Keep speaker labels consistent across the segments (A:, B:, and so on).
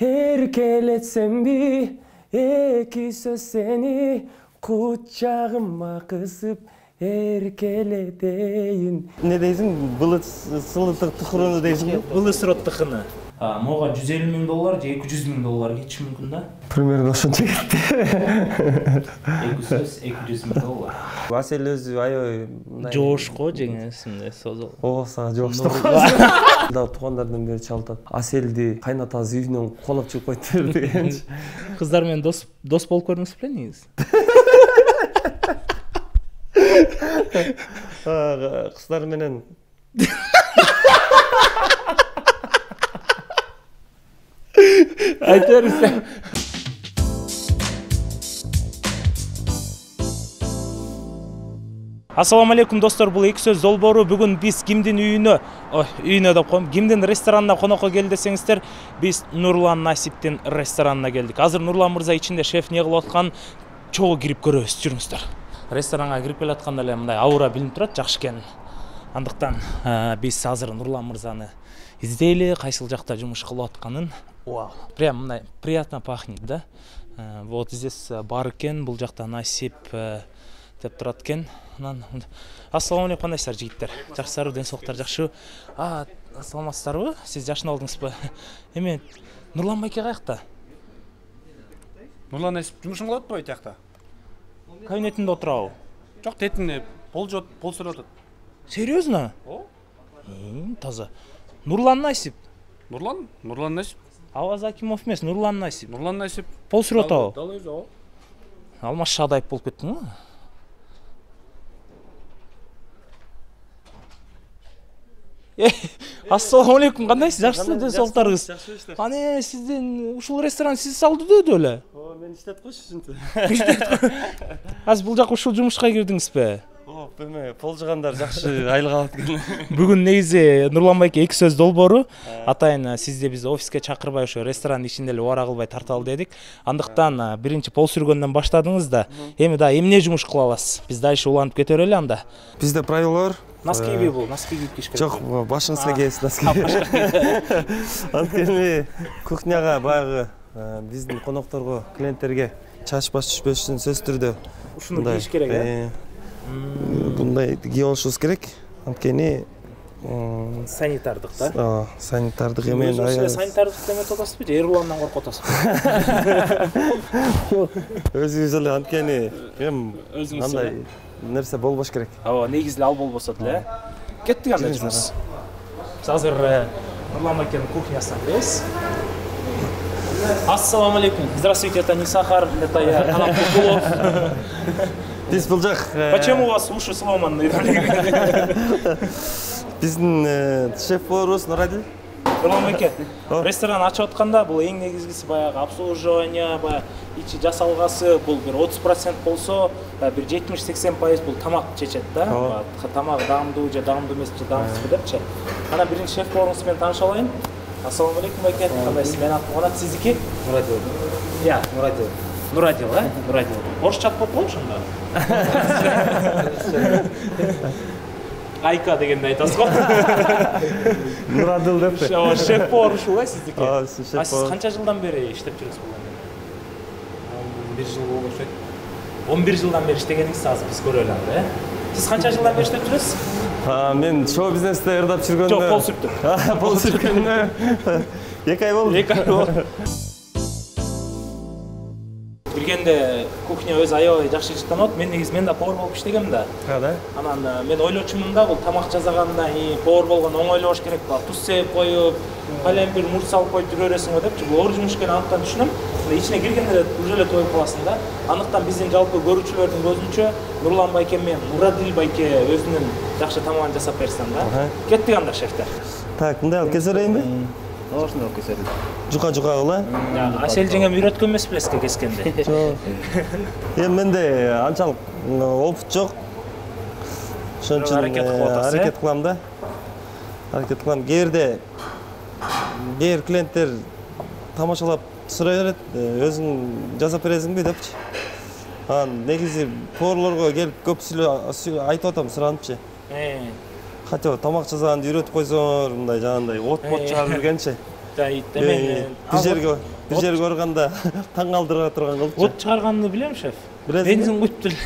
A: Erkeletsem iki söz seni kucağıma kısıp erkeledeyin. Ne deysin? Bılıç sılıtık tıkırını deysin?
B: Bılı sırot tıkını. Моға 150 000 доллар же 200 000 доллар кетиши мүмкүн да.
A: Примерно ошончо кетти.
B: 200 000 доллар.
A: Асель өзү аябай
B: Жошко жеңесинде созол.
A: О, сага жоштук. Да туугандардан бери чалтат. Аселди кайнатасы үйүнөн конок чыгып койду дегенчи.
B: Кыздар менен дос болуп көрдүңүз беле негизи?
A: Кыздар менен
B: Ayta bersen. Assalamu alaikum достор, бул эки сөз долбоору. Бүгүн биз кимдин үйүнө деп коем, кимдин ресторанына конокко келди десеңиздер, биз Нурлан Насиптин ресторанына келдик. Азыр Нурлан мырза ичинде шеф не кылып аткан чогуу кирип көрөбүз, жүрүңүздөр. Ресторанга кирип келатканда эле мындай аура билинип турат, жакшы экенин. Андыктан биз азыр Нурлан мырзаны издейли, кайсыл жакта жумуш кылып атканын. Вау, прям мындай приятно пахнет, да? Вот здесь бар экен, бул жакта Насип деп турат экен. Ассаламу алейкум, кандайсыздар жигиттер? Жакшысыздарбы, ден соолуктар жакшыбы? Саламатсыздарбы? Сиз жашын алдыңызбы? Эми Нурлан байке каякта?
C: Нурлан Насип жумушун кылып атпайбы тиякта?
B: Кабинетинде отурабы?
C: Жок, тетинде пол сүрүп атат.
B: Серьезно? Таза. Нурлан Насип.
C: Нурлан Насип.
B: Аваз Акимов эмес, Нурлан Насип.
C: Нурлан Насип.
B: Пол сүрүп атабы?
C: Дал өзү.
B: Алмаш Шадаев болуп кеттиң го? Ассаламу алейкум, кандайсыз? Жакшысызбы, ден соолуктарыңыз? Кане, сиздин ушул ресторан сиз салдырды беле?
A: Мен иштеп койчу ушинтип.
B: Азыр бул жака ушул жумушка кирдиңизби?
A: Эме, пол жыгандар жакшы айлык алат экен.
B: Бүгүн негизи Нурлан байке эки сөз долбоору. Атайын сизди биз офиске чакырбай ошо ресторандын ичинде эле убара кылбай тарталы дедик. Андыктан биринчи пол сүргөндөн баштадыңыз да. Эми да эмне жумуш кыла аласыз? Биз дальше уланып кете берели анда.
A: Бизде правила бар.
B: Носки бул, носки кийип киш керек.
A: Жок, башыңызга кийесиз носки. Анткени кухняга баягы биздин конокторго, клиенттерге чач баш түшпөш үчүн сөзсүз түрдө
B: ушуну кийиш керек, э?
A: Bunday кийип алышыбыз керек. Анткени
B: санитардык да?
A: Санитардык эмен
B: аял. Санитардык деметип атасызбы же Эрландан коркуп атасызбы?
A: Өзүңүз эле анткени
B: өзүңүз
A: андай нерсе болбош керек.
B: Ооба, негизи ал болбосо деле. Кеттик анда жумуш. Биз азыр Нурлан байкенин кухнясына киребиз. Ассаламу алейкум. Здравствуйте, это не сахар, это я, Канат Кукулов.
A: Биз бул жак.
B: Почему у вас уши сломаны?
A: Биздин шеф-поварыбыз Нурадил.
B: Нурлан байке, ресторан ачып атканда бул эң негизгиси баягы обслуживание, баягы ичи жасалгасы бул бир 30% болсо, бир 70-80% бул тамак чечет да. Тамак даамдуу же даамдуу эмес же даамсызбы депчи. Ана биринчи шеф-поварыңыз менен тааныша алайын. Ассаламу алейкум байке, кандайсыз? Мен атым Канат, сиздики?
D: Нурадил.
B: Я,
D: Нурадил.
B: Нурадил, Нурадил. Орусча атып атпайбы ошондо? Айка дегенди айтасыз го.
A: Нурадил депти.
B: Шеф-повар ушул сиздики?
A: Сиз
B: Сиз канча жылдан бери иштеп жүрсүз бул?
D: 11 жыл болуп атат.
B: 11 жылдан бери иштегениңизди азыр биз көрөлү анда, э? Сиз канча жылдан бери иштеп жүрөсүз?
A: Мен шоу бизнесте ырдап жүргөндө.
B: Жок, пол сүрттүм.
A: Пол сүрткөндө 2 ай болду.
B: 2 ай болду. Биргенде кухня өзү аябай жакшы жыттанат. Мен негизи да повар болуп иштегем да.
A: Да.
B: Анан мен ойлочумун да, бул тамак жасаганда повар болгон оңойлош керек, туз сеп коюп, калемпир, мурч салып коюп жүрө бересиң го депчи. Бул оор жумуш экенин анықтан түшүнөм. Ичине киргенде уже эле тоюп каласың да. Андыктан биздин жалпы көрүүчүлөрдүн көзүнчө Нурлан байке менен Нурадил байке өзүнүн жакшы тамагын жасап берсин да. Кеттик анда шефтер.
A: Так, мындай алып кесе берейинби?
D: Ошондой алып кесе берейин.
A: Жука кыла.
B: Асель жеңем үйрөткөн эмес белесизби кескенде?
A: Жок. Менде анчалык опыт жок. Ошон үчүн аракет кылам да. Аракет кылам. Кээ клиенттер тамашалап сурай берет, өзүң жасап бересиңби депчи. Анан негизи поварлорго келип көп айтып атам, сураныпчы. Хотя тамак жасаганды үйрөтүп койсоңор, мындай жанагындай от чыгарып жүргенчи. бир жерге барганда таң калтыра турган кылчу.
B: От чыгарганды билем, шеф.
A: Билесиңби?
B: Бензин куйуп деле.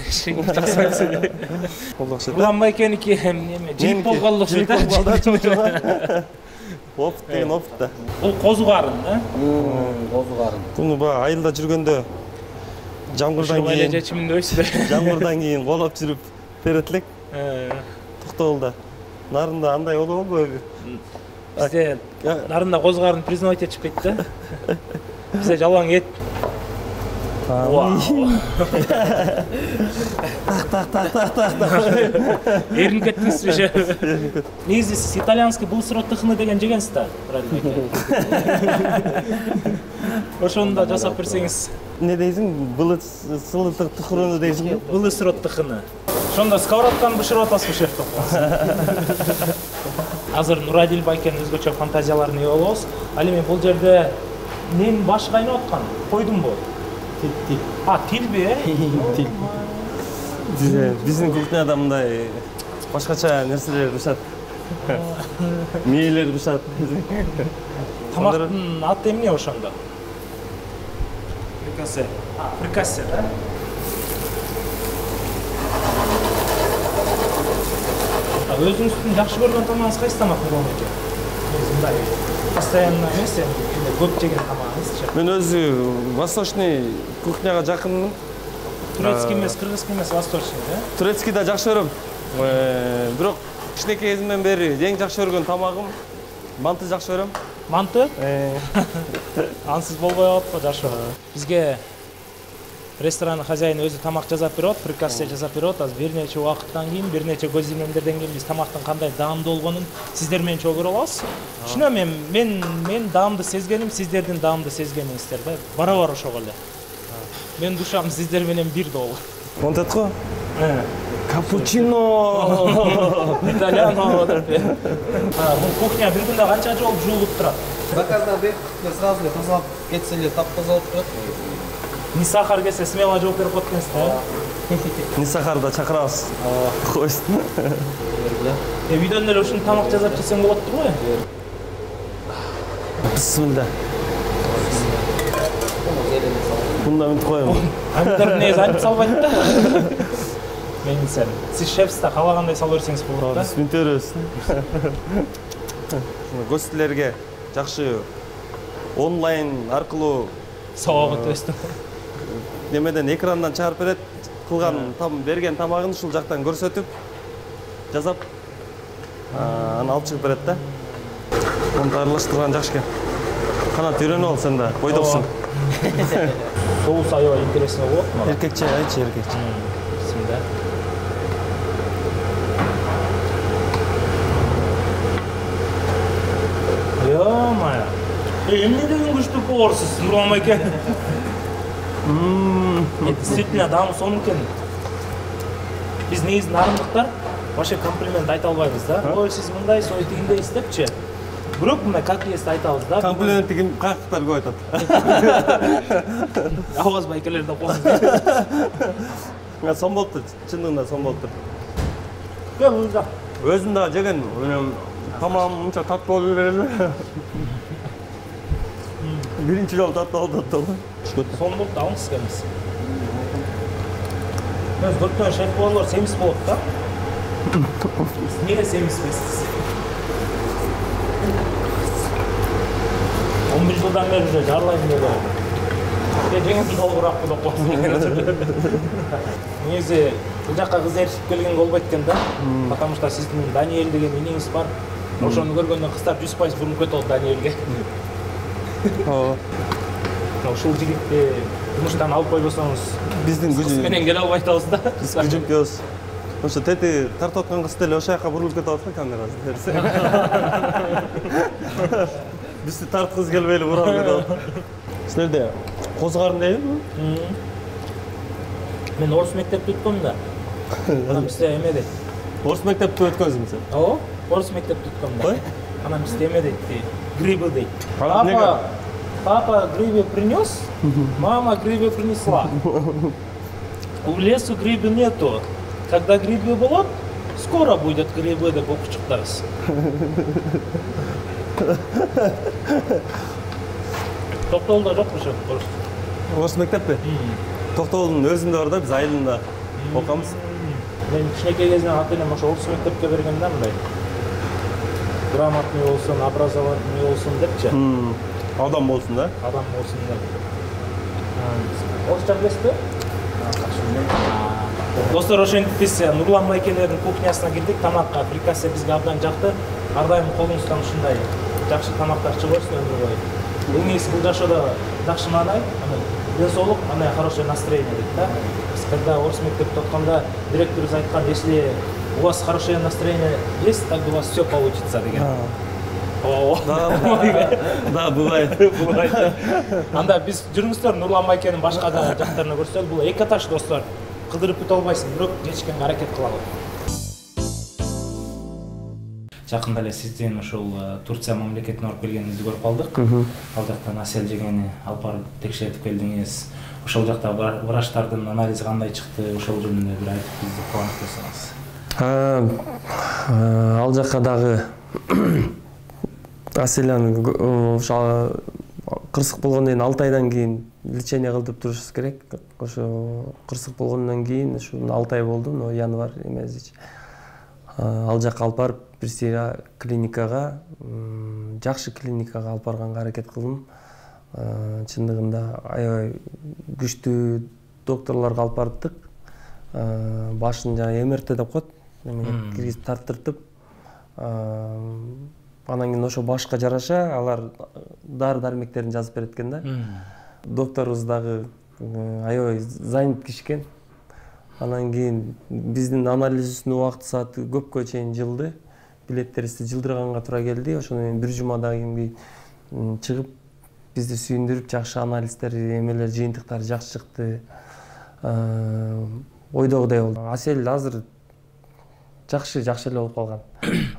A: Колдокчу да.
B: Уланбай экеники неме, жип болгонлук
A: Жип болгонда чоң. Опыт деген опыт да.
B: Бул козу карын,
D: Козу карын.
A: Буну баягы айылда жүргөндө жамгырдан
B: эле
A: кийин
B: чечиминде ойсузбу?
A: жамгырдан кийин колоп жүрүп берет элек. Токтогулда. Нарында андай болобу?
B: Бизде нарында козу карын признавать этишип кетти да. Бизде жалаң эт. Эринип кеттиңизби же? Негизи сиз итальянский былсыро тыхыны деген жегенсиз да, правильно экен. Ошону да жасап берсеңиз.
A: Не дейсиң? Сылытык тыкырууну дейсиңби?
B: Былсыро тыхыны. Ошондо сковородканы бышырып атасызбы, шеф? Азыр Нурадил байкенин өзгөчө фантазияларын ээ болобуз. Ал эми бул жерде эмненин башы кайнап аткан? Койдумбу?
D: Тил.
B: Тилби,
D: Тил.
A: Биздин кухняда мындай башкача нерселер бышат. Мээлер бышат.
B: тамактын аты эмне ошондо? Фрикасе. Фрикасе, да? Өзүңүздүн жакшы көргөн тамагыңыз кайсы тамак болмок экен? Мындай постоянно эмес, көп жеген тамагыңыз.
A: Мен өзү восточный кухняга жакынмын.
B: Турецкий эмес, кыргызский эмес, восточный, да?
A: Турецкий да жакшы көрөм. Бирок кичинекей кезимден бери эң жакшы көргөн тамагым манты жакшы көрөм.
B: Манты? Ансыз болбой атпы, жакшы. Бизге ресторанның хозяйыны өзі тамақ жасап берет, фрикасе жасап берет. Аз бир нече убакыттан кийин, бир нече көзөмөлдөрдөн кийин биз тамактын кандай даамдуу болгонун сиздер менен чогуу көрө алабыз. Түшүнөм, мен даамды сезгеним, сиздердин даамды сезгениңиздер да. Барабар ошого эле. Мен душам сиздер менен бир долу.
A: Монтет го? Капучино.
B: Итальяно деп. Бул кухня бир күндө канча жолу жуулуп турат?
D: Заказдан берип, сразу тазалап кетсе эле таптаза болуп турат.
B: Не сахар келсе смело жооп берип коет экенсиз да?
A: Не сахарда чакырабыз. Койсун.
B: Үйдөн эле ушуну тамак жасап жесең болот турбу?
A: Бисмилла. Фундамент коем.
B: Амдар негизи айтып салбайт да. Мен сен. Сиз шефсиз да каалагандай сала берсеңиз болот да.
A: Биз мынтебиз. Гостилерге жакшы онлайн аркылуу
B: Сабак өстүм.
A: немеден экрандан чыгарып берет, кылган берген тамагын ушул жактан көрсөтүп жасап аны алып чыгып берет да. Муну аралаштырган жакшы экен. Канат үйрөнүп ал сен да, бойдоксуң.
B: Соус аябай интересный болот мага.
A: Эркекче, айтчы эркекче.
B: Бисмилла. Ё-моё. Эмне деген күчтүү поварсыз, Нурлан байке. Действительно, даамы сонун экен. Биз негизи нарындыктар вообще комплимент айта албайбыз да. Ой, сиз мындайсыз, ой тигиндейсиз депчи. Бирок мына как есть айтабыз да.
A: Комплимент деген каяктар көп айтат.
B: Аваз байкелерди коңуз.
A: Сон болуптур, чындыгында сон болуптур.
B: Кел да.
A: Өзүм да жеген, тамагым мынча таттуу болуп эле. Биринчи жолу таттуу болду.
B: Сон болуп алыңыз келиңиз. Өз көптөн шеф болорлор семиз болот да. Эмнеге семиз эмессиз? 11 жылдан бери уже жарлайм деп ойлойм. Жеңип долгураак деп коесуң. Негизи бул жакка кыз эришип келген болбойт экен да. Потому что сиздин Даниэль деген иниңиз бар. Ошону көргөндө кыздар 100% бурулуп кетет Даниэльге. Ушул жигитти жумуштан алып койбосоңуз
A: Биздин
B: күчү менен келе албай атабыз да.
A: Биз күчүп келебиз. Ошо тети тартып аткан кыз деле ошол жака бурулуп кетип атат камерасы. Бизди тарткыз келбей эле буралып кетип атат. Силерде козу карын дейбиби?
B: Мен орус мектепти бүткөм да. Анан бизде эме дейт.
A: Орус мектепти өткөнсүң сен?
B: Ооба, орус мектепти бүткөм да. Анан бизде эме дейт, грибы дейт. Папа грибы принес, мама грибы принесла. У лесу грибы нету. Когда грибы будут, скоро будет грибы, деп окучуктайбыз. Токтогулда жокпу ошо?
A: Орус мектеппи? Токтогулдун өзүндө бар да, биз айылында окумуз.
B: Мен кичинекей кезинен ата энем ошо орус мектепке берген да, мындай. Грамотный болсун, образованный болсун депчи.
A: Адам болсун да?
B: Адам болсун деп. Орусча билесизби? Достор, ошентип биз Нурлан байкелердин кухнясына кирдик. Тамакка приказ бизге абдан жакты. Ар дайым колуңуздан ушундай жакшы тамактар чыгып өтсүн өмүр бою. Эң негизи бул жашоодо жакшы маанай, денсаулык, андай хорошее настроение дейт да. Биз когда орус мектепте отканда директорубуз айткан, если у вас хорошее настроение есть, тогда у вас все получится деген.
A: Да, бывает.
B: Анда биз жүрүңүздөр Нурлан байкенин башка да жактарына көрсөтөлү. Бул эки этаж достор. Кыдырып бүтө албайсың, бирок жетишкенге аракет кылалы. Жакында эле сиздин ушул Турция мамлекетине барып келгениңизди көрүп калдык. Ал жактан Асель жеңени алып барып текшертип келдиңиз. Ошол жакта врачтардын анализи кандай чыкты? Ошол жөнүндө бир айтып бизди кубанып койсоңуз.
A: Ал жакка дагы Аселяны ошо кырсык болгондон кийин 6 айдан кийин лечение кылдырып турушубуз керек. Ошо кырсык болгондон кийин ушу 6 ай болду, январь эмесич. Ал жакка алып барып бир клиникага, жакшы клиникага алып барганга аракет кылдым. Чындыгында аябай күчтүү докторлорго алып бардык. Башын жана МРТ деп коет, киргизип тарттыртып, анан кийин ошо башка жараша алар дары-дармектерин жазып берет экен да. Докторубуз дагы аябай занят киши экен. Анан кийин биздин анализибиздин убакыт сааты көпкө чейин жылды. Билеттерибизди жылдырганга туура келди. Ошондон кийин бир жумадан кийин чыгып, бизди сүйүндүрүп, жакшы анализдер, эмелер, жыйынтыктар жакшы чыкты. Ойдогудай болду. Асель азыр жакшы эле болуп калган.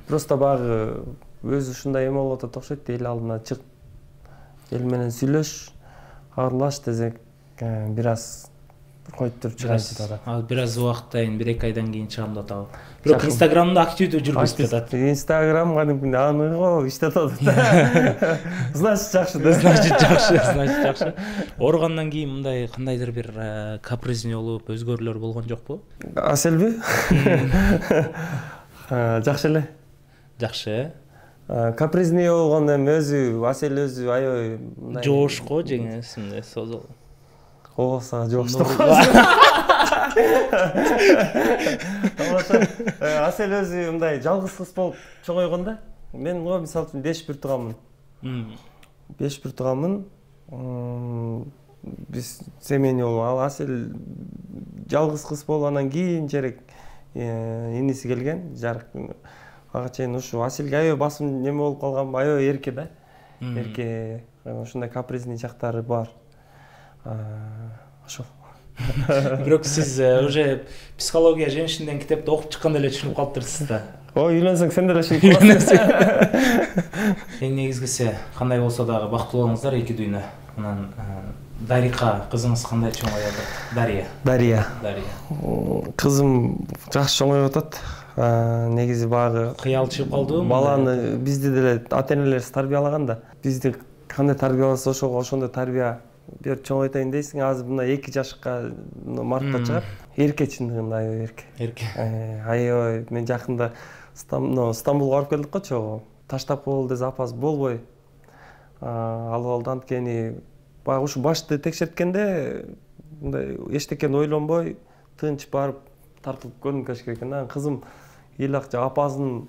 A: Просто багы өзү ушундай эме болуп атат окшойт. Эл алдына чык, эл менен сүйлөш, аралаш десек, бир аз коюп туруп чыгайын деп атат.
B: Ал бир аз убакыттан, 1-2 айдан кийин чыгам деп атабы. Бирок Инстаграмда активдүү жүргүзүп жатат.
A: Инстаграм кадимкидей аныгы иштеп атат. Значит жакшы да.
B: Значит жакшы. Ооругандан кийин мындай кандайдыр бир капризный болуп, өзгөрүүлөр болгон жокпу?
A: Аселби? Жакшы эле.
B: Жакшы.
A: Капризный болгондо эми өзү, Асель өзү аябай мындай
B: жошко жеңесинде созол.
A: Оса жоштук. Асель өзү мындай жалгыз кыз болуп чоңойгон да. Мен мисалы үчүн 5 бир тууганмын. 5 бир тууганмын. Биз семейный болуп, ал Асель жалгыз кыз болуп, анан кийинчерээк иниси келген, жарык. Ага чейин ушу Асельге аябай басым неме болуп калган, аябай эрке да. Эрке, ушундай капризный жактары бар. Ошол.
B: Бирок сиз уже психология женщинден китепти окуп чыкканда эле түшүнүп калыптырсыз да.
A: Ой, үйлөнсөң сен деле ушинтип каласың.
B: Эң негизгиси кандай болсо дагы бактылуу болуңуздар, эки дүйнө. Анан Дарика кызыңыз кандай чоңоюп атат? Дария.
A: Кызым жакшы чоңоюп атат. Негизи багы
B: кыял чыгып калдыбы?
A: Баланы бизди деле ата-энелерибиз тарбиялаган да. Бизди кандай тарбияласа ошондой тарбия берип чоңойтайын дейсиң. Азыр мына 2 жашка мартта чыгат. Эрке чындыгында аябай эрке. Аябай мен жакында Стамбулга барып келдик го чогуу. Таштап бол десе апасы болбой. Алып алды, анткени баягы ушу башты текшерткенде мындай эчтекени ойлонбой тынч барып тартылып көрүнүш керек экен. Кызым ыйлак жа апасынын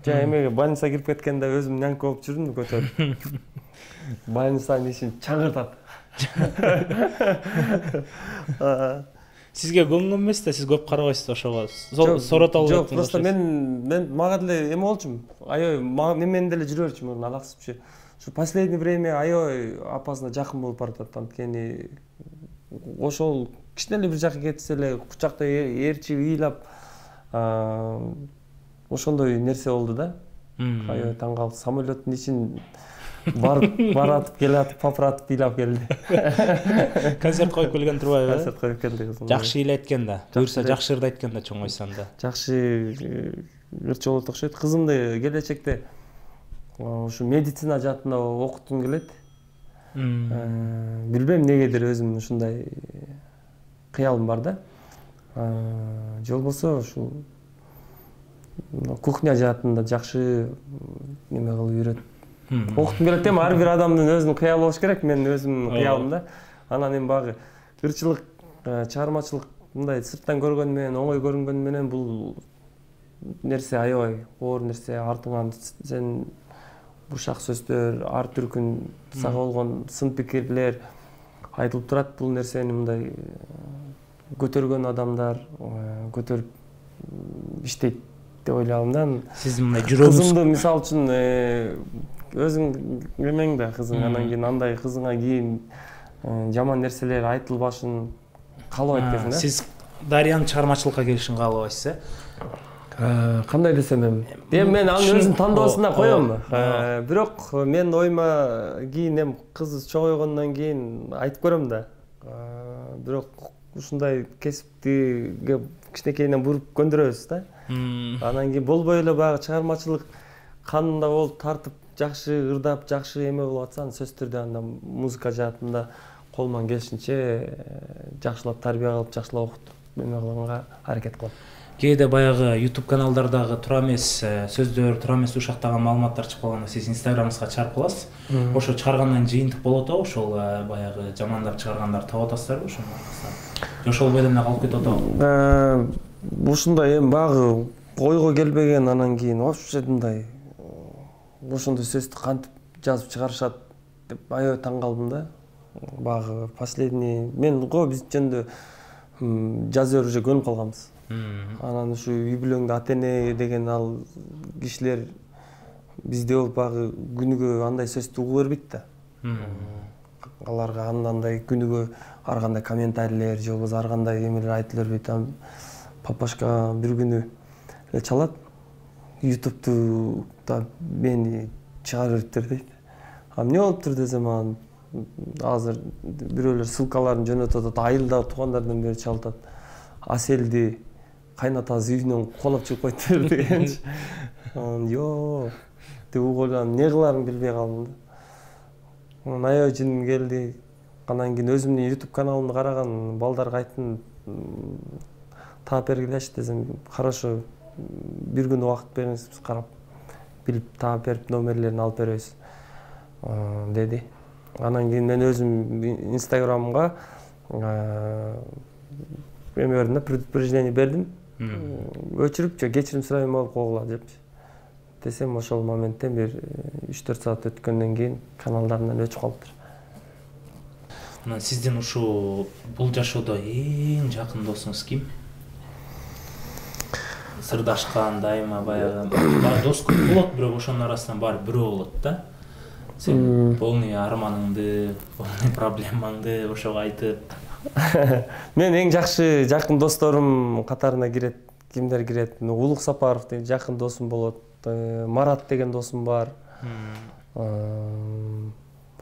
A: жа эмеге больницага кирип кеткенде өзүм нянка болуп жүрдүм көтөрүп. Больницанын ишин чаңыртат.
B: Сизге көңүл эмес да, сиз көп карабайсыз ошого. Сорото алып
A: жок, просто мен мага деле эме болчумун. Аябай мен менен деле жүрө берчүмүн, алаксызчы. Şu последнее время аябай апасына жакын болуп баратат, анткени ошол кичине эле бир жака кетсе эле кучактай ээрчип ыйлап ошондой нерсе болду да. Аябай таң калдым. Самолеттун ичин баратып келатып, папыратып ыйлап келди.
B: Концерт коюп келген турбайбы?
A: Концерт коюп келди кызым.
B: Жакшы ыйлайт экен да. Буюрса жакшы ырды айткан да чоңойсоң да.
A: Жакшы ырчы болот окшойт. Кызымды келечекте Ушу медицина жаатында окуткум келет. Билбейм негедир өзүм ушундай кыялым бар да. Же болбосо ушул кухня жаатында жакшы неме кылып үйрөт. Окуткум келет эми ар бир адамдын өзүнүн кыялы болуш керек. Мен өзүмдүн кыялым да. Анан эми багы ырчылык, чыгармачылык мындай сырттан көргөн менен, оңой көрүнгөн менен бул нерсе аябай оор нерсе. Артыңан сен бушак сөздөр, ар түркүн сага болгон сын пикирлер айтылып турат. Бул нерсени мындай көтөргөн адамдар көтөрүп иштейт деп ойлогом да.
B: Сиз мындай жүрөгүңүз
A: кызымды мисалы үчүн өзүң эмең да кызың, анан кийин андай кызыңа кийин жаман нерселер айтылбашын каалабайт экенсиң да.
B: Сиз Дариянын чыгармачылыкка келишин каалабайсыз,
A: Кандай десем эми мен анын өзүнүн тандоосуна коем. Бирок мен оюма кийин эми кыз чогойгондон кийин айтып көрөм да. Бирок ушундай кесиптиге кичинекейинен буруп көндүрөбүз да. Анан кийин болбой эле баягы чыгармачылык канында болуп тартып жакшы ырдап, жакшы эме болуп атса, сөзсүз түрдө анда музыка жаатында колуман келишинче жакшылап тарбия кылып, жакшылап окутуп эме кылганга аракет кылам.
B: Кээде баягы YouTube каналдардагы туура эмес сөздөр, туура эмес ушактаган маалыматтар чыгып калганда сиз Instagramыңызга чыгарып каласыз. Ошо чыгаргандан жыйынтык болот атабы? Ошол баягы жамандап чыгаргандарды таап атасыздарбы ошонун аркасынан? Же ошол бойдон эле калып кетип атабы?
A: Ушундай эми багы ойго келбеген, анан кийин вообще мындай ошондой сөздү кантип жазып чыгарышат деп аябай таң калдым да. Багы последний мен биз жөнүндө жазып уже көнүп калганбыз. Анан ушу үй бүлөңдө ата-эне деген ал кишилер бизде болуп багы күнүгө андай сөздү угу бербейт да. Аларга андай күнүгө ар кандай комментарийлер же болбосо ар кандай эмелер айтыла бербейт. Папашка бир күнү эле чалат. YouTube'ду да мени чыгарып бериптир дейт. Эмне болуптур десем, анан азыр бирөөлөр ссылкаларын жөнөтүп атат. Айылда туугандардан бери чалып атат. Аселди кайнатасы үйүнөн колоп чыгып койтур дегенчи. Жок деп ойлонуп, эмне кыларымды билбей калдым да. Аябай жыным келди. Анан кийин өзүмдүн YouTube каналымды караган балдарга айттым, таап бергилечи десем, хорошо, бир күн убакыт бериңиз, биз карап билип таап берип номерлерин алып беребиз деди. Анан кийин мен өзүм Instagram'га эме бердим да, предупреждение бердим. Өчүрүп, кечирим сурайм болуп койгула депчи. Десем, ошол моментте бир 3-4 саат өткөндөн кийин каналдарынан өчүп калыптыр.
B: Анан сиздин ушул бул жашоодо эң жакын досуңуз ким? Сырдашкан дайыма баягы дос көп болот, бирок ошонун арасынан баары бирөө болот да. Сен полный арманыңды, полный проблемаңды ошого айтып.
A: Мен эң жакшы жакын досторум катарына кирет. Кимдер кирет? Улук Сапаров деген жакын досум болот. Марат деген досум бар.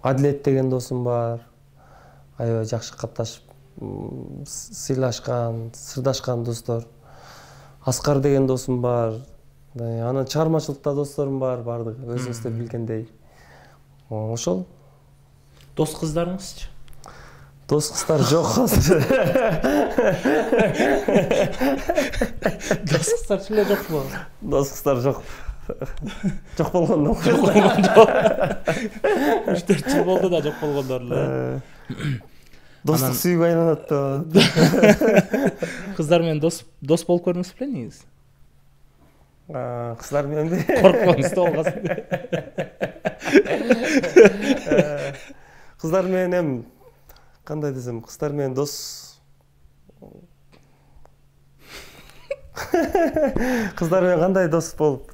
A: Адилет деген досум бар. Аябай жакшы катташып, сыйлашкан, сырдашкан достор. Аскар деген досум бар. Анан чыгармачылыкта досторум бар, бардыгы өзүңүздөр билгендей. Ошол.
B: Дос кыздарыңызчы?
A: Дос кыздар жок азыр.
B: Дос кыздар эле жокпу?
A: Дос кыздар жок. Жок болгондон.
B: 3-4 жыл болду да жок болгондор эле.
A: Достук сүйүп айланат да.
B: Кыздар менен дос болуп көрдүңүз беле негизи?
A: Кыздар мененби?
B: Коркпоңуз да болбасын.
A: Кыздар менен эми кандай десем, кыздар менен дос. Кыздар менен кандай дос болуп?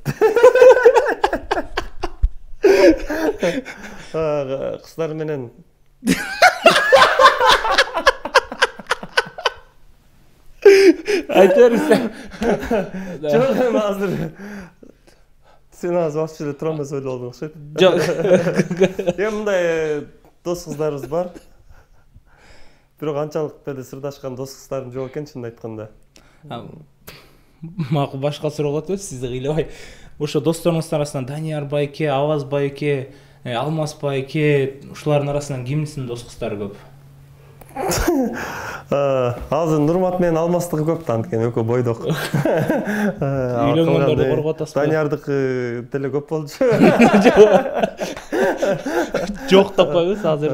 A: Кыздар менен
B: Айтып берсең.
A: Жок, эми азыр сен азыр вообще эле туура эмес ойлоп алдың окшойт.
B: Жок.
A: Эми мындай дос кыздарыбыз бар. Бирок анчалык деле сырдашкан дос кыздарым жок экен, чынын айтканда.
B: Макул, башка суроого өтөбүз, сизди кыйлабай. ошо досторуңуздун арасынан Данияр байке, Аваз байке, Алмаз байке, ушулардын арасынан кимдин достуктары көп?
A: Азыр Нурмат менен Алмаздыкы көп да, анткени экөө бойдок.
B: Үйлөнгөндөрдү коргоп атасызбы?
A: Даниярдыкы деле көп болчу.
B: Жок деп койбуз азыр.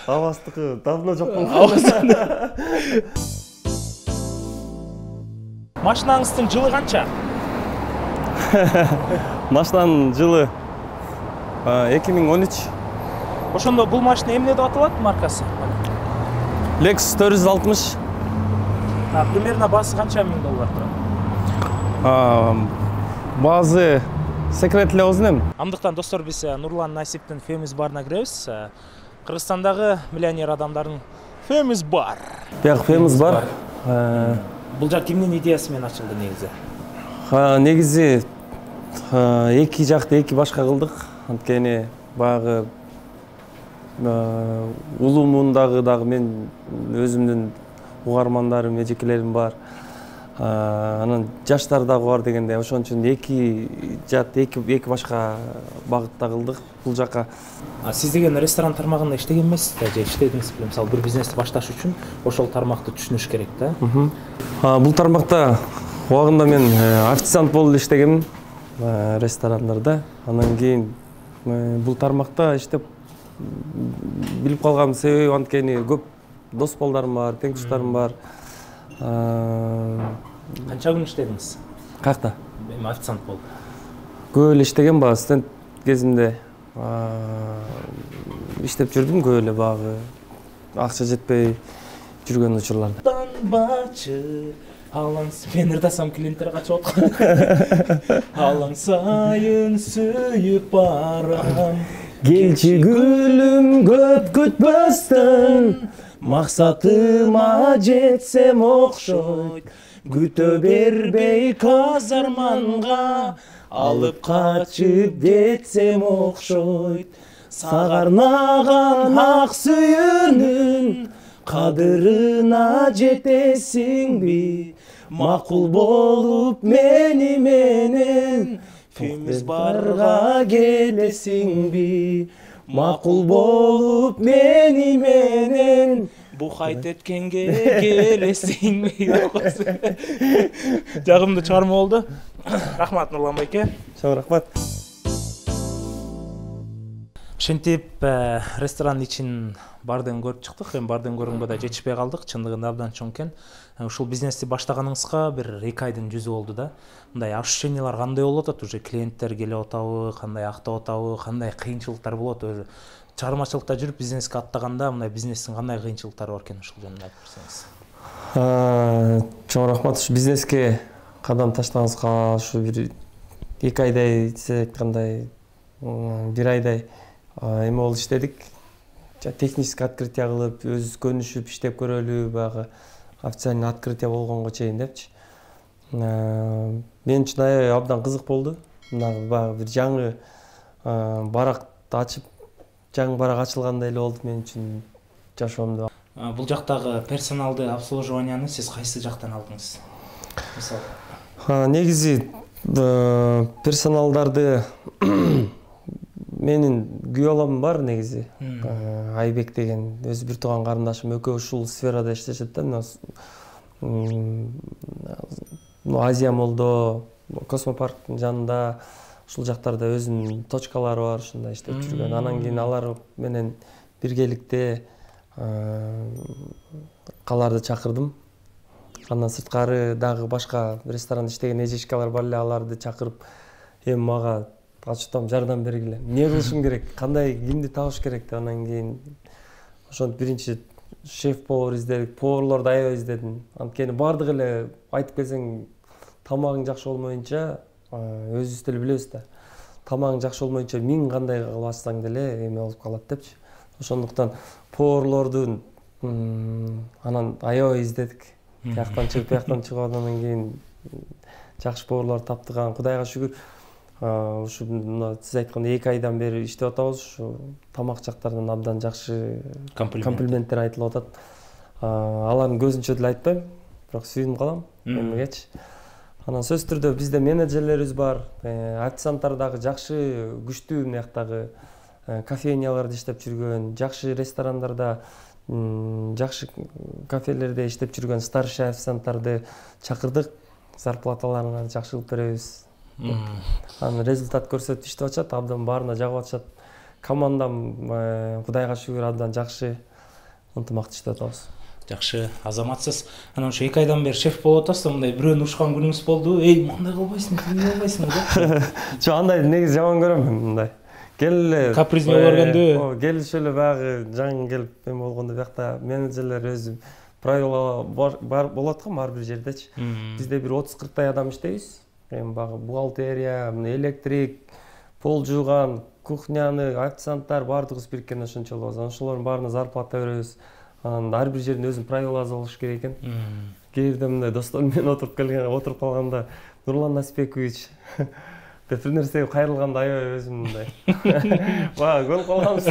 A: Аваздыкы давно жок болду.
B: Машинаңыздын жылы канча?
A: Машинанын жылы 2013.
B: Ошондо бул машина эмне деп аталат маркасы?
A: Lexus 460.
B: Примерно баасы канча миң доллар турат?
A: Баасы секрет эле болсун эми.
B: Андыктан достор, биз Нурлан Насиптин Famous Bar'на киребиз. Кыргызстандагы миллионер адамдардын Famous Bar.
A: Бияк Famous Bar.
B: Бул жак кимдин идеясы менен ачылды негизи?
A: Негизи эки жакты эки башка кылдык. Анткени баягы улуумундагы дагы мен өзүмдүн угармандарым, эжекелерим бар. Анан жаштар дагы бар дегенде, ошон үчүн эки жат, эки башка багытта кылдык. Бул жака
B: Сиз деген ресторан тармагында иштеген эмессиз да, же иштедиңиз белем? Мисалы, бир бизнести башташ үчүн ошол тармакты түшүнүш керек да.
A: Бул тармакта убагында мен официант болуп иштегем ресторандарда. Анан кийин бул тармакта иштеп билип калгам себеби анткени көп дос балдарым бар, тең туштарым бар.
B: Канча күн иштедиңиз?
A: Каякта?
B: Эми официант болуп.
A: Көп эле иштегем, баягы студент кезинде иштеп жүрдүм, көп эле баягы акча жетпей жүргөн учурларда.
B: Бачы алаңс, мен ырдасам клиенттер качып аткан. Алаң сайын сүйүп барам.
A: Келчи гүлүм көп күтпөстөн, максатыма жетсем окшойт. Күтө бербей казарманга, алып качып кетсем окшойт. Сагарнаган ак сүйүүнүн кадырына жетесиңби? Макул болуп мени менен Famous Bar'га келесиңби? Макул болуп мени менен
B: Бухайт эткенге келесиңби? Жагымдуу чыгарма болду. Рахмат Нурлан байке.
A: Чоң рахмат.
B: Ошентип ресторан ичин бардын көрүп чыктык. Эми бардын көргөнгө да жетишпей калдык. Чындыгында абдан чоң экен. Ушул бизнести баштаганыңызга бир 2 айдын жүзү болду да. Мындай ощущениялар кандай болуп атат? Уже клиенттер келип атабы, кандай актап атабы, кандай кыйынчылыктар болот? Өзү чыгармачылыкта жүрүп бизнеске аттаганда мындай бизнестин кандай кыйынчылыктары бар экен, ушул жөнүндө айтып берсеңиз.
A: Чоң рахмат. Ушу бизнеске кадам таштаганыңызга ушу бир 2 айдай, сиз айткандай 1 айдай эме болуп иштедик. Технический открытие кылып, өз көнүшүп иштеп көрөлү, баягы официальный открытие болгонго чейин депчи. Мен үчүн аябай абдан кызык болду. Баягы бир жаңы барак ачып, жаңы барак ачылгандай эле болду мен үчүн жашоомдо.
B: Бул жактагы персоналды обслуживанияны сиз кайсы жактан алдыңыз? Мисалы,
A: негизи персоналдарды менин күйөө балам бар негизи. Айбек деген өз бир тууган карындашым, экөө ушул сферада иштешет да. Азия молдо, Космопарктын жанында, ушул жактарда өзүнүн точкалары бар, ушунда иштеп жүргөн. Анан кийин алар менен биргеликте каларды чакырдым. Андан сырткары дагы башка ресторанда иштеген эжешкалар бар эле, аларды чакырып, эми мага ачыктам жардам бергиле. Эмне кылышым керек, кандай кимди табыш керек деп. Анан кийин ошонтип биринчи шеф-повар издедик, поварларды аябай издедим. Анткени бардык эле айтып келсең, тамагың жакшы болмоюнча, өзүбүз деле билебиз да. Тамагың жакшы болмоюнча 1000 кандай кылып ачсаң деле эме болуп калат депчи. Ошондуктан поварлордун анан аябай издедик. Тияктан чыгып, бияктан чыгып, андан кийин жакшы поварларды таптык. Кудайга шүгүр. Ушу сиз айткандай 2 айдан бери иштеп атабыз. Ушу тамак жактарынан абдан жакшы комплименттер айтылып атат. Алардын көзүнчө деле айтпайм, бирок сүйүнүп калам эмнегечи. Анан сөзсүз түрдө бизде менеджерлерибиз бар, официанттар дагы жакшы, күчтүү мынаяктагы кофейняларда иштеп жүргөн, жакшы ресторандарда, жакшы кафелерде иштеп жүргөн старший официанттарды чакырдык, зарплаталарын жакшы кылып беребиз. Анан результат көрсөтүп иштеп атышат, абдан баарына жагып атышат. Командам Кудайга шүгүр абдан жакшы, ынтымактуу иштеп атабыз.
B: Жакшы азаматсыз. Анан ошо 2 айдан бери шеф болуп атасыз, мындай бирөөнү ушкан күнүңүз болду. Эй, мындай кылбайсың, тиңдей албайсың деп.
A: Жок, андай негизи жаман көрөм мен мындай. Келе
B: Капризме көргөндө.
A: Келишип эле баягы жаңы келип эме болгондо биякта менеджерлер өзү правила болот го ар бир жердечи. Бизде бир 30-40 адам иштейбиз. Эми баягы бухгалтерия, электрик, пол жууган, кухняны, официанттар баардыгыбыз бириккенде ошончо болобуз. Ошолордун баарына зарплата беребиз. Анан ар бир жердин өзүнүн правиласы болуш керек экен. Кээ бирде мындай достор менен отуруп калганда Нурлан Насипбекович деп бир нерсеге кайрылганда аябай өзүм мындай. Бага көрүп калганбыз.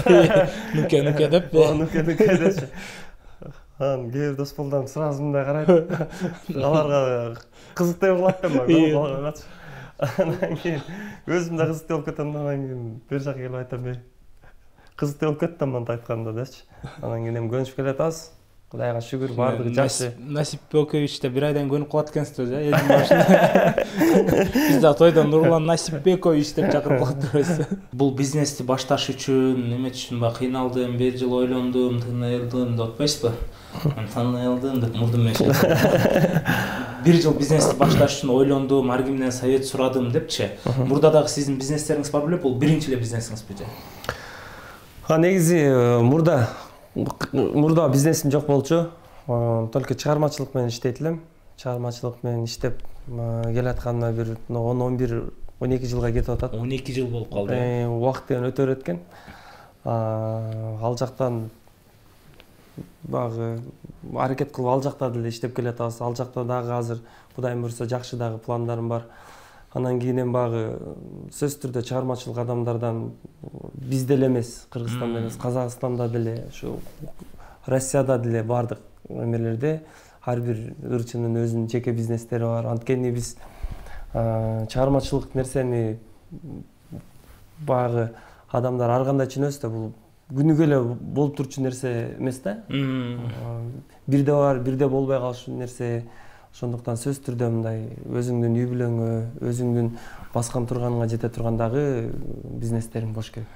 B: Нүке деп.
A: Нүке депчи. Анан кээ бир дос болдом сразу мындай карайт. Аларга кызыктуу кылат да көрүп калганчы. Анан кийин өзүм да кызыктуу болуп кетем, анан кийин бер жака келип айтам, кызыктуу болуп кетти монтип айтканда депчи. Анан кийин эми көнүшүп келатабыз. Кудайга шүгүр, баардыгы жакшы.
B: Насипбекович да бир айдан көнүп калат экенсиз, элдин башында. Биз да тойдон Нурлан Насипбекович деп чакырып калып турабыз. Бул бизнести башташ үчүн, эме үчүн ба кыйналдым, бир жыл ойлондум, тынайылдым деп атпайсызбы? Тынайылдым деп мурдум мен. Бир жыл бизнести башташ үчүн ойлондум, ар кимден совет сурадым депчи. Мурда дагы сиздин бизнестериңиз бар беле? Бул биринчи эле бизнесиңизби же?
A: Негизи мурда бизнесим жок болчу. Только чыгармачылык менен иштейт элем. Чыгармачылык менен иштеп келатканыма бир 10-11-12 жылга кетип атат.
B: 12 жыл болуп калды.
A: Убакыт деген өтө берет экен. Ал жактан багы аракет кылып ал жакта деле иштеп келатабыз. Ал жакта дагы азыр Кудайым буйрса жакшы дагы пландарым бар. Анан кийин эми багы сөзсүз түрдө чыгармачылык адамдардан бизде эле эмес, Кыргызстанда эмес, Казакстанда деле, ушу Россияда деле бардык эмелерде ар бир ырчынын өзүнүн жеке бизнестери бар. Анткени биз чыгармачылык нерсени багы адамдар ар кандай түшүнөбүз да, бул күнүгө эле болуп турчу нерсе эмес да. Бирде бар, бирде болбой калышы нерсе. Ошондуктан сөзсүз түрдө мындай өзүңдүн үй бүлөңө, өзүңдүн баскан турганыңа жете тургандагы бизнестериң болуш керек.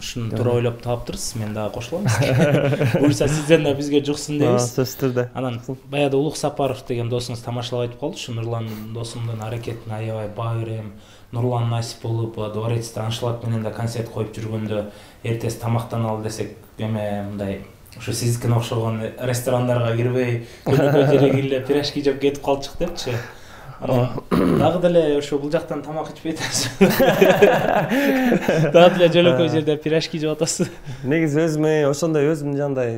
B: Ушуну туура ойлоп таптырсыз, мен дагы кошулам. Буйрса сизден да бизге жуксун дейбиз.
A: Сөзсүз түрдө.
B: Анан баягы Улук Сапаров деген досуңуз тамашалап айтып калды, ушу Нурлан досумдун аракетине аябай баа берем. Нурлан Насип болуп, дворецте аншлаг менен да концерт коюп жүргөндө эртеси тамактаналы десек, эме мындай ушу сиздикине окшогон ресторандарга кирбей, көнөкөй жерге кирип пирожки жеп кетип калчык депчи. Дагы деле ошо бул жактан тамак ичпей атасыз. Дагы деле жөнөкөй жерде пирожки жеп атасыз.
A: Негизи өзүм ошондой өзүм жандай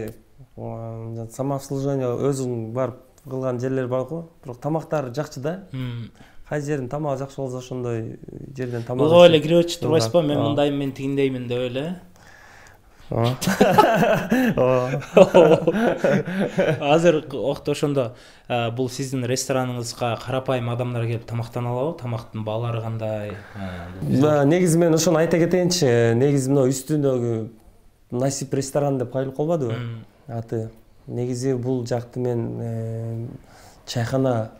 A: самообслуживание өзүң барып кылган жерлер бар го. Бирок тамактары жакчы да. Кайсы жердин тамагы жакшы болсо ошондой жерден тамак.
B: Ого эле кирип өтүп турбайсызбы? Мен мындаймын, мен тигиндеймин деп эле. Азыр октошондо бул сиздин рестораныңызга карапайым адамдар келип тамактана алабы? Тамактын баалары кандай?
A: Негизи мен ошону айта кетейинчи. Негизи мына үстүндөгү Насип ресторан деп коюлуп калбадыбы аты? Негизи бул жакты мен чайхана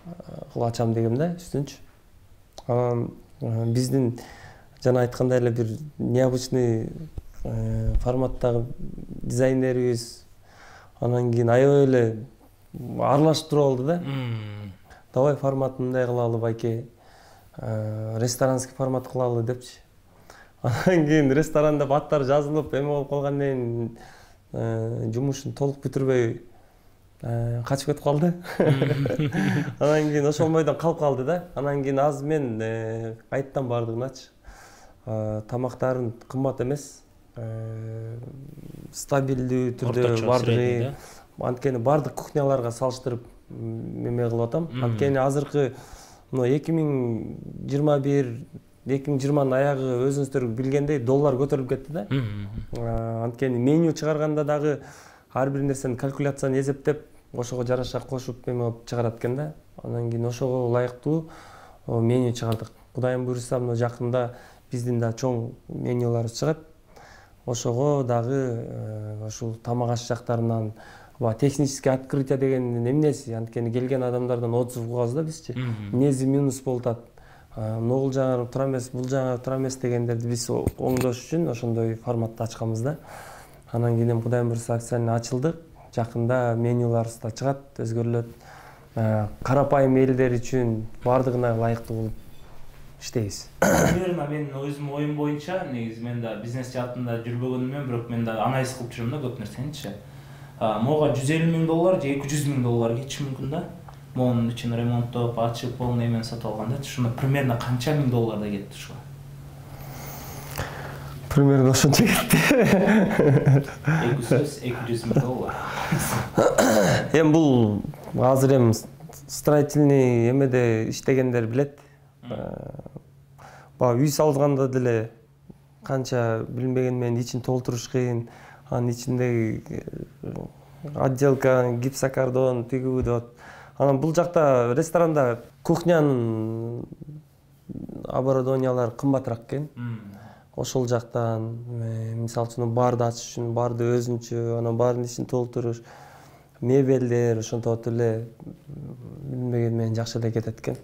A: кылып ачам дегем да, үстүнчү. Биздин жана айткандай эле бир необычный форматтагы дизайнерибиз, анан кийин аябай эле аралашып туруп алды да. Давай формат мындай кылалы байке, ресторанский формат кылалы депчи. Анан кийин ресторан деп аттар жазылып, эме болуп калгандан кийин жумушун толук бүтүрбөй качып кетип калды. Анан кийин ошол бойдон калып калды да. Анан кийин азыр мен кайттан бардыгыначы. Тамактарын кымбат эмес, стабилдүү түрдө бардыгы. Анткени бардык кухняларга салыштырып эме кылып атам. Анткени азыркы 2021-2020 аягы өзүңүздөр билгендей доллар көтөрүлүп кетти да. Анткени меню чыгарганда дагы ар бир нерсени калькуляцияны эсептеп, ошого жараша кошуп эме кылып чыгарат экен да. Анан кийин ошого ылайыктуу меню чыгардык. Кудайым буйруса мына жакында биздин да чоң менюлар чыгат. Ошого дагы ушул тамак аш жактарынан технический открытие деген эмнеси? Анткени келген адамдардан отзыв угабыз да бизчи. Эмнеси минус болуп атат? Могул жаңы тура эмес, бул жаңы тура эмес дегендерди биз оңдош үчүн ошондой форматта ачканбыз да. Анан кийин Кудайым буйруса акцияны ачылдык. Жакында менюларыбыз да чыгат, өзгөрүлөт. Карапайым элдер үчүн бардыгына ылайыктуу болуп иштейбиз.
B: Примерно мен өзүм оюм боюнча, негизи мен да бизнес жаатында жүрбөгөнүмөн, бирок мен да анализ кылып жүрөм да көп нерсеничи. Мога $150,000 же $200,000 кетиши мүмкүн да. Монун үчүн ремонттоп, ачып, полный эмен сатып алганда, ушуна примерно канча $1000 да кетти ушуга?
A: Примерно ошончо кетти.
B: $200,000.
A: Эми бул азыр эми строительный эмеде иштегендер билет. Үй салганда деле канча билбеген менен ичин толтуруш кыйын. Анын ичиндеги отделка, гипсокартон, тигүү деп. Анан бул жакта ресторанда кухнянын оборудованиялары кымбатыраак экен. Ошол жактан мисалы үчүн барды ачыш үчүн барды өзүнчө, анан бардын ичин толтуруш, мебелдер ошентип эле билбеген менен жакшы эле кетет экен.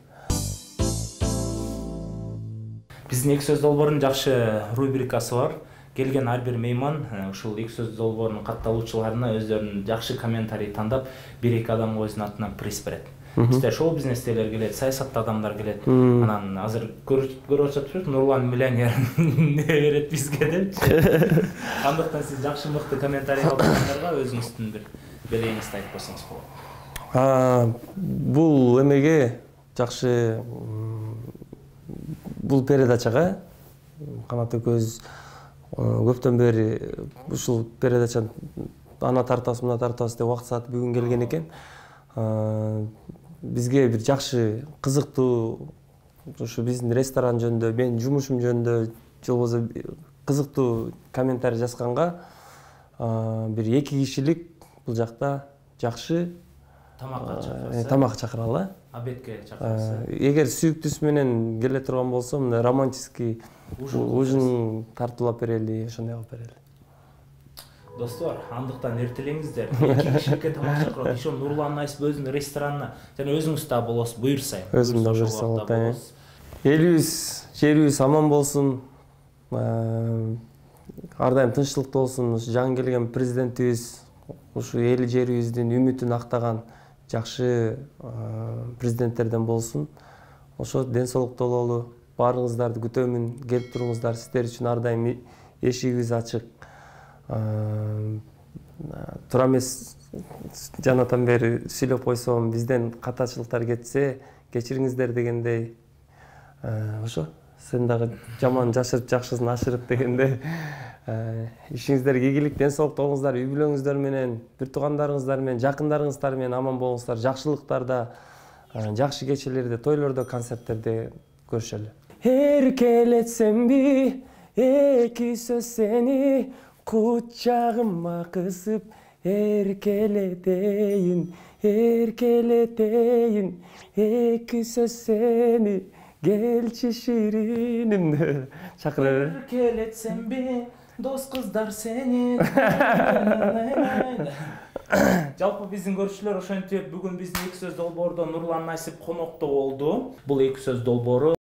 B: Биздин эки сөз долбоорунун жакшы рубрикасы бар. Келген ар бир мейман ушул эки сөз долбоорунун катталуучуларына өздөрүнүн жакшы комментарий тандап, 1-2 адамга өзүнүн атынан приз берет. Бизде шоу бизнестелер келет, саясатта адамдар келет. Анан азыр көрүп атышат, Нурлан миллионер не берет бизге деп. Андыктан сиз жакшы мыкты комментарий калгандарга өзүңүздүн бир белегиңизди айтып койсоңуз болот.
A: Бул эмеге жакшы бул передачага Канат экөөбүз көптөн бери ушул передачаны ана тартабыз, мына тартабыз деп убакыт сааты бүгүн келген экен. Бизге бир жакшы, кызыктуу ушу биздин ресторан жөнүндө, менин жумушум жөнүндө же болбосо кызыктуу комментарий жазганга бир 2 кишилик бул жакта жакшы тамакка чакыралы.
B: Обедке чакырасыз.
A: Эгер сүйүктүүсү менен келе турган болсо, мына романтический ужин тартуулап берели, ошондой кылып берели.
B: Достор, андыктан эртелеңиздер. 2 кишиликке тамак чакырып, ошо Нурлан Насип өзүнүн ресторанына жана өзүңүз да болосуз, буйрсайм.
A: Өзүм да буйрсам атайын. Элибиз, жерибиз аман болсун. Ар дайым тынччылыкта болсун. Жаңы келген президентибиз ушу эл жерибиздин үмүтүн актаган жакшы президенттерден болсун. Ошо ден соолукта бололу. Баарыңыздарды күтөмүн, келип туруңуздар. Сиздер үчүн ар дайым эшигибиз ачык. Тура эмес жанатан бери сүйлөп койсом, бизден катачылыктар кетсе, кечириңиздер дегендей. Ошо, сен дагы жаман жашырып, жакшысын ашырып дегендей. Ишиңиздерге ийгилик, ден соолукта болуңуздар, үй бүлөңүздөр менен, бир туугандарыңыздар менен, жакындарыңыздар менен аман болуңуздар. Жакшылыктарда, жакшы кечелерде, тойлордо, концерттерде көрүшөлү. Эркелетсемби, эки сөз сени кучагыма кысып, эркелетейин, эркелетейин, эки сөз сени келчи шириним. Чакыра бер.
B: Эркелетсемби, дос кыздар сени. Жалпы биздин көрүүчүлөр ошентип бүгүн биздин эки сөз долбоордо Нурлан Насип конокто болду. Бул эки сөз долбоору